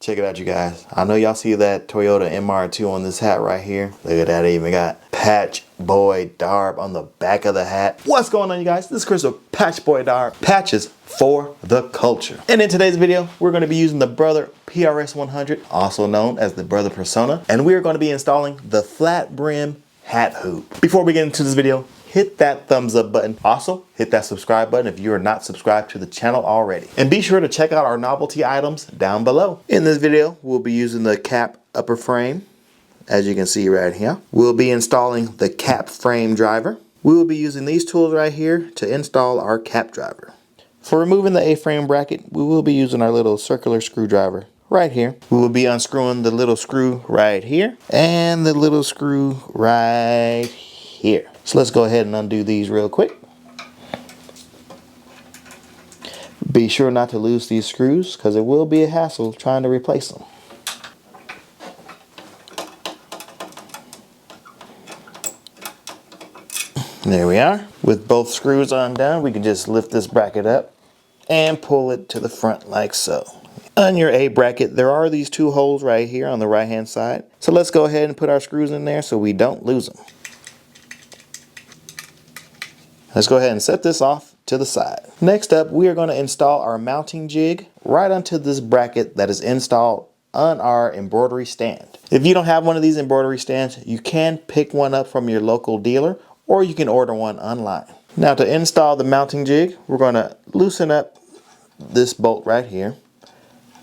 Check it out, you guys. I know y'all see that Toyota MR2 on this hat right here. Look at that, it even got Patch Boy Darb on the back of the hat. What's going on, you guys? This is Chris with Patch Boy Darb. Patches for the culture. And in today's video, we're going to be using the Brother PRS100, also known as the Brother Persona. And we're going to be installing the flat brim hat hoop. Before we get into this video, hit that thumbs up button. Also, hit that subscribe button if you are not subscribed to the channel already. And be sure to check out our novelty items down below. In this video, we'll be using the cap upper frame, as you can see right here. We'll be installing the cap frame driver. We will be using these tools right here to install our cap driver. For removing the A-frame bracket, we will be using our little circular screwdriver right here. We will be unscrewing the little screw right here and the little screw right here. So let's go ahead and undo these real quick. Be sure not to lose these screws because it will be a hassle trying to replace them. There we are. With both screws undone, we can just lift this bracket up and pull it to the front like so. On your A bracket, there are these two holes right here on the right hand side. So let's go ahead and put our screws in there so we don't lose them. Let's go ahead and set this off to the side. Next up, we are going to install our mounting jig right onto this bracket that is installed on our embroidery stand. If you don't have one of these embroidery stands, you can pick one up from your local dealer or you can order one online. Now to install the mounting jig, we're going to loosen up this bolt right here.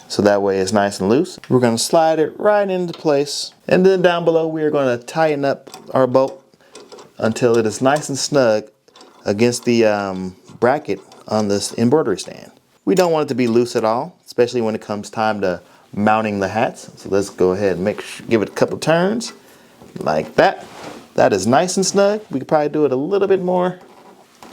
So that way it's nice and loose. We're going to slide it right into place. And then down below, we are going to tighten up our bolt until it is nice and snug against the bracket on this embroidery stand. We don't want it to be loose at all, especially when it comes time to mounting the hats. So let's go ahead and give it a couple turns like that. That is nice and snug. We could probably do it a little bit more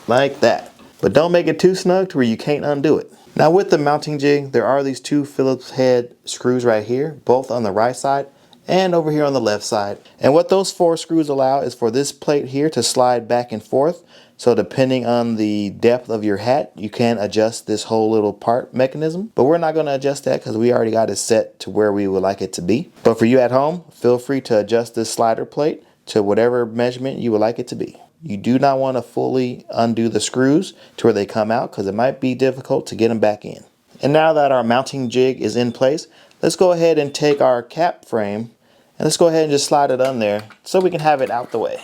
like that, but don't make it too snug to where you can't undo it. Now with the mounting jig, there are these two Phillips head screws right here, both on the right side and over here on the left side. And what those 4 screws allow is for this plate here to slide back and forth. So depending on the depth of your hat, you can adjust this whole little part mechanism. But we're not going to adjust that because we already got it set to where we would like it to be. But for you at home, feel free to adjust this slider plate to whatever measurement you would like it to be. You do not want to fully undo the screws to where they come out because it might be difficult to get them back in. And now that our mounting jig is in place, let's go ahead and take our cap frame and let's go ahead and just slide it on there so we can have it out the way.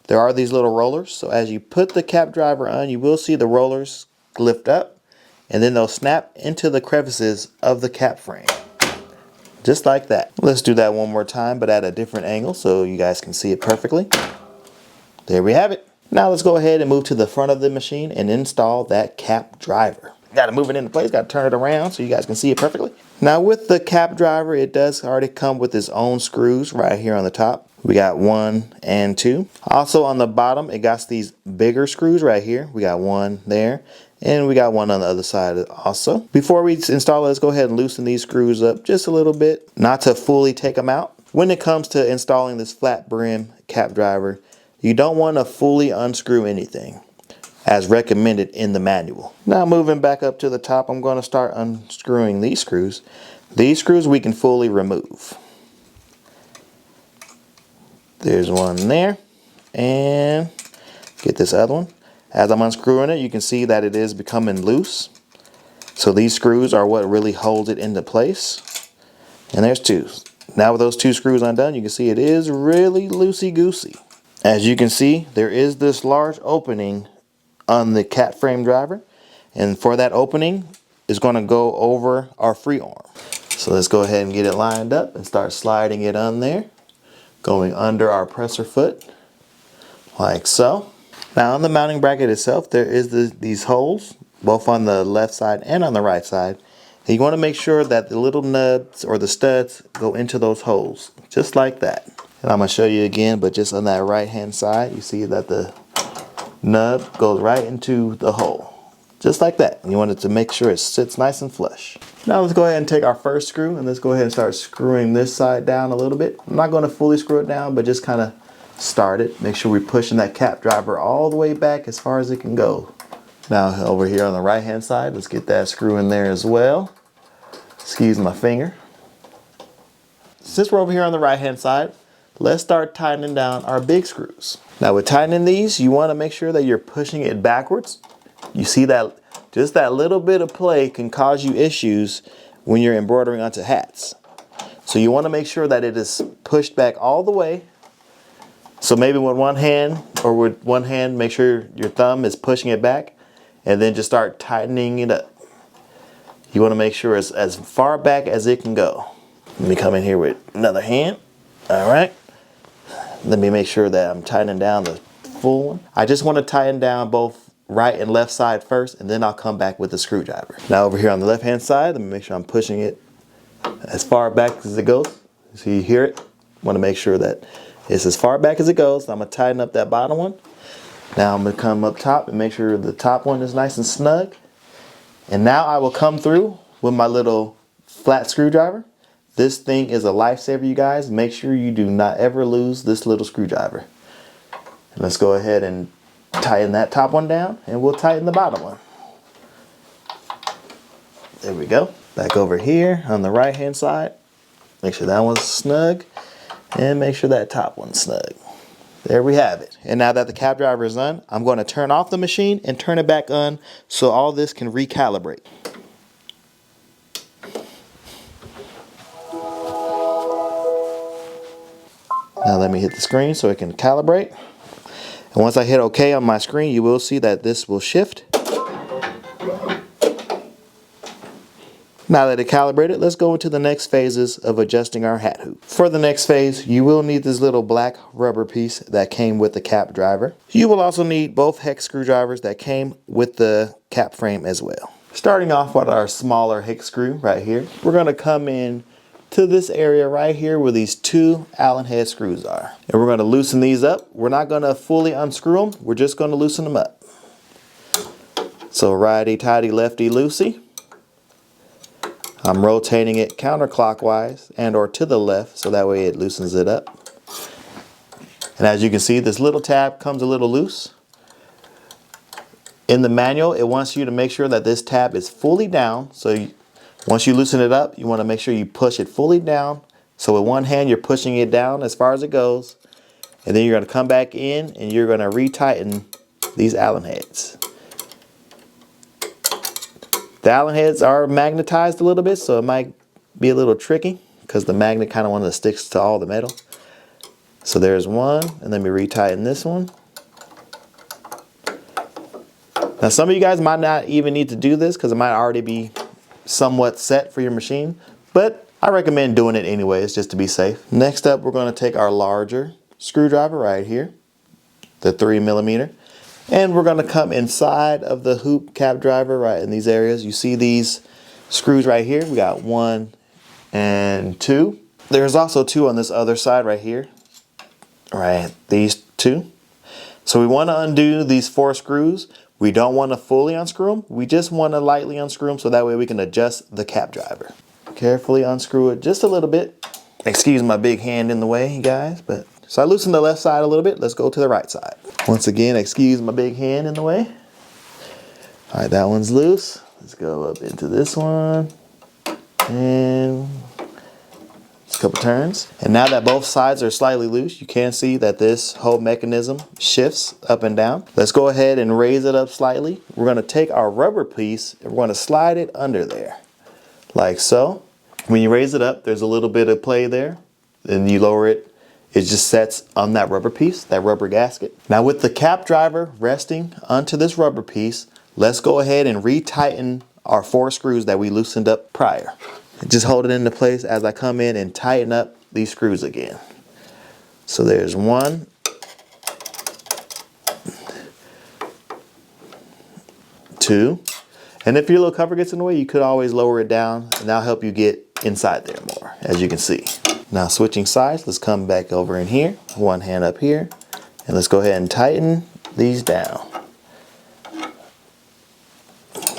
There are these little rollers, so as you put the cap driver on, you will see the rollers lift up and then they'll snap into the crevices of the cap frame. Just like that. Let's do that one more time, but at a different angle so you guys can see it perfectly. There we have it. Now let's go ahead and move to the front of the machine and install that cap driver. Got to move it into place, got to turn it around so you guys can see it perfectly. Now with the cap driver, it does already come with its own screws right here on the top. We got 1 and 2. Also on the bottom, it got these bigger screws right here. We got 1 there and we got 1 on the other side also. Before we install it, let's go ahead and loosen these screws up just a little bit, not to fully take them out. When it comes to installing this flat brim cap driver, you don't want to fully unscrew anything, as recommended in the manual. Now moving back up to the top, I'm going to start unscrewing these screws. These screws we can fully remove. There's one there, and get this other one. As I'm unscrewing it, you can see that it is becoming loose. So these screws are what really holds it into place. And there's 2. Now with those 2 screws undone, you can see it is really loosey-goosey. As you can see, there is this large opening on the cap frame driver, and for that opening is going to go over our free arm. So let's go ahead and get it lined up and start sliding it on there, going under our presser foot like so. Now on the mounting bracket itself, there is these holes both on the left side and on the right side, and you want to make sure that the little nubs or the studs go into those holes just like that. And I'm going to show you again, but just on that right hand side, you see that the nub goes right into the hole. Just like that. And you want it to make sure it sits nice and flush. Now let's go ahead and take our first screw and let's go ahead and start screwing this side down a little bit. I'm not going to fully screw it down, but just kind of start it. Make sure we're pushing that cap driver all the way back as far as it can go. Now over here on the right hand side, let's get that screw in there as well. Excuse my finger. since we're over here on the right hand side, let's start tightening down our big screws. Now with tightening these, you want to make sure that you're pushing it backwards. You see that just that little bit of play can cause you issues when you're embroidering onto hats. So you want to make sure that it is pushed back all the way. So maybe with one hand, make sure your thumb is pushing it back, and then just start tightening it up. You want to make sure it's as far back as it can go. Let me come in here with another hand. All right. Let me make sure that I'm tightening down the full one. I just want to tighten down both right and left side first, and then I'll come back with the screwdriver. Now over here on the left hand side, let me make sure I'm pushing it as far back as it goes. So you hear it. Want to make sure that it's as far back as it goes. I'm going to tighten up that bottom one. Now I'm going to come up top and make sure the top one is nice and snug. And now I will come through with my little flat screwdriver. This thing is a lifesaver, you guys. Make sure you do not ever lose this little screwdriver. And let's go ahead and tighten that top one down, and we'll tighten the bottom one. There we go. Back over here on the right hand side. Make sure that one's snug, and make sure that top one's snug. There we have it. And now that the cap driver is on, I'm going to turn off the machine and turn it back on so all this can recalibrate. Now let me hit the screen so it can calibrate. And once I hit OK on my screen, you will see that this will shift. Now that it calibrated, let's go into the next phases of adjusting our hat hoop. For the next phase, you will need this little black rubber piece that came with the cap driver. You will also need both hex screwdrivers that came with the cap frame as well. Starting off with our smaller hex screw right here, we're going to come in to this area right here where these two Allen head screws are. And we're going to loosen these up. We're not going to fully unscrew them. We're just going to loosen them up. So righty-tighty, lefty-loosey. I'm rotating it counterclockwise and or to the left so that way it loosens it up. And as you can see, this little tab comes a little loose. In the manual, it wants you to make sure that this tab is fully down. So once you loosen it up, you want to make sure you push it fully down. So with one hand, you're pushing it down as far as it goes. And then you're going to come back in and you're going to retighten these Allen heads. The Allen heads are magnetized a little bit, so it might be a little tricky because the magnet kind of one that sticks to all the metal. So there's one, and let me retighten this one. Now some of you guys might not even need to do this because it might already be somewhat set for your machine, but I recommend doing it anyways just to be safe. Next up, we're going to take our larger screwdriver right here, the 3mm. And we're going to come inside of the hoop cap driver right in these areas. You see these screws right here. We got 1 and 2. There's also 2 on this other side right here. Right, these 2. So we want to undo these 4 screws. We don't want to fully unscrew them. We just want to lightly unscrew them so that way we can adjust the cap driver. Carefully unscrew it just a little bit. Excuse my big hand in the way, guys, but so I loosened the left side a little bit. Let's go to the right side. Once again, excuse my big hand in the way. All right, that one's loose. Let's go up into this one. And just a couple turns. And now that both sides are slightly loose, you can see that this whole mechanism shifts up and down. Let's go ahead and raise it up slightly. We're going to take our rubber piece and we're going to slide it under there, like so. When you raise it up, there's a little bit of play there. Then you lower it. It just sets on that rubber piece, that rubber gasket. Now with the cap driver resting onto this rubber piece, let's go ahead and retighten our 4 screws that we loosened up prior. Just hold it into place as I come in and tighten up these screws again. So there's 1. 2. And if your little cover gets in the way, you could always lower it down and that'll help you get inside there more, as you can see. Now switching sides, let's come back over in here, one hand up here, and let's go ahead and tighten these down.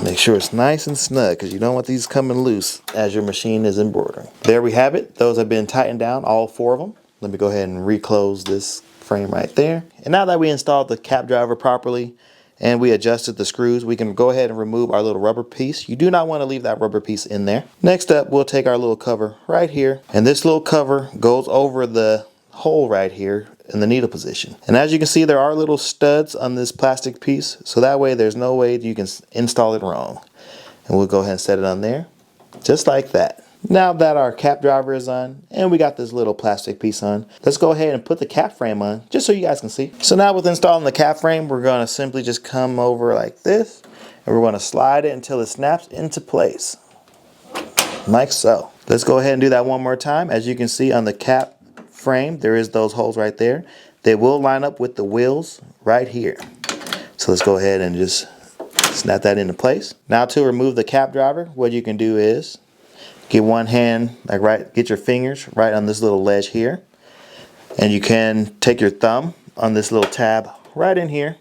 Make sure it's nice and snug because you don't want these coming loose as your machine is embroidering. There we have it. Those have been tightened down, all 4 of them. Let me go ahead and reclose this frame right there. And now that we installed the cap driver properly and we adjusted the screws, we can go ahead and remove our little rubber piece. You do not want to leave that rubber piece in there. Next up, we'll take our little cover right here, and this little cover goes over the hole right here in the needle position. And as you can see, there are little studs on this plastic piece, so that way there's no way you can install it wrong. And we'll go ahead and set it on there, just like that. Now that our cap driver is on and we got this little plastic piece on, let's go ahead and put the cap frame on just so you guys can see. So now with installing the cap frame, we're going to simply just come over like this, and we're going to slide it until it snaps into place, like so. Let's go ahead and do that one more time. As you can see on the cap frame, there is those holes right there. They will line up with the wheels right here. So let's go ahead and just snap that into place. Now to remove the cap driver, what you can do is get one hand, get your fingers right on this little ledge here, and you can take your thumb on this little tab right in here.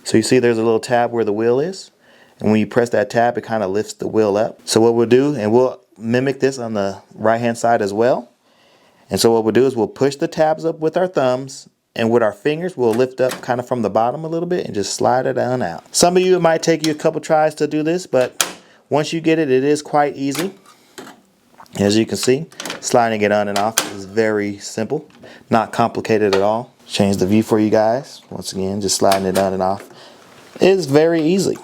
So you see there's a little tab where the wheel is, and when you press that tab, it kind of lifts the wheel up. So what we'll do, and we'll mimic this on the right hand side as well. And so what we'll do is we'll push the tabs up with our thumbs, and with our fingers we'll lift up kind of from the bottom a little bit and just slide it on out. Some of you, it might take you a couple tries to do this, but once you get it, it is quite easy. As you can see, sliding it on and off is very simple, not complicated at all. Change the view for you guys. Once again, just sliding it on and off is very easy.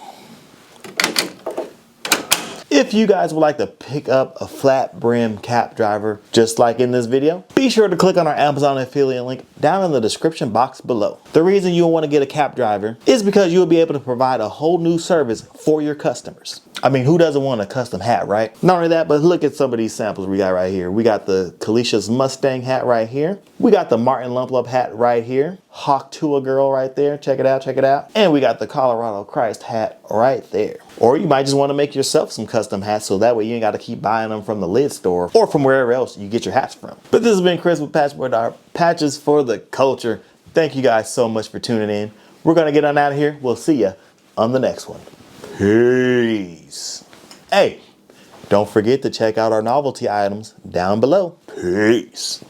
If you guys would like to pick up a flat brim cap driver just like in this video, be sure to click on our Amazon affiliate link down in the description box below. The reason you'll want to get a cap driver is because you'll be able to provide a whole new service for your customers. I mean, who doesn't want a custom hat, right? Not only that, but look at some of these samples we got right here. We got the Kalicia's Mustang hat right here. We got the Martin Lump hat right here. Hawk Tua girl right there. Check it out, check it out. And we got the Colorado Christ hat right there. Or you might just want to make yourself some custom hats, so that way you ain't got to keep buying them from the lid store or from wherever else you get your hats from. But this has been Chris with Patchboard, our patches for the culture. Thank you guys so much for tuning in. We're going to get on out of here. We'll see you on the next one. Peace. Hey, don't forget to check out our novelty items down below. Peace.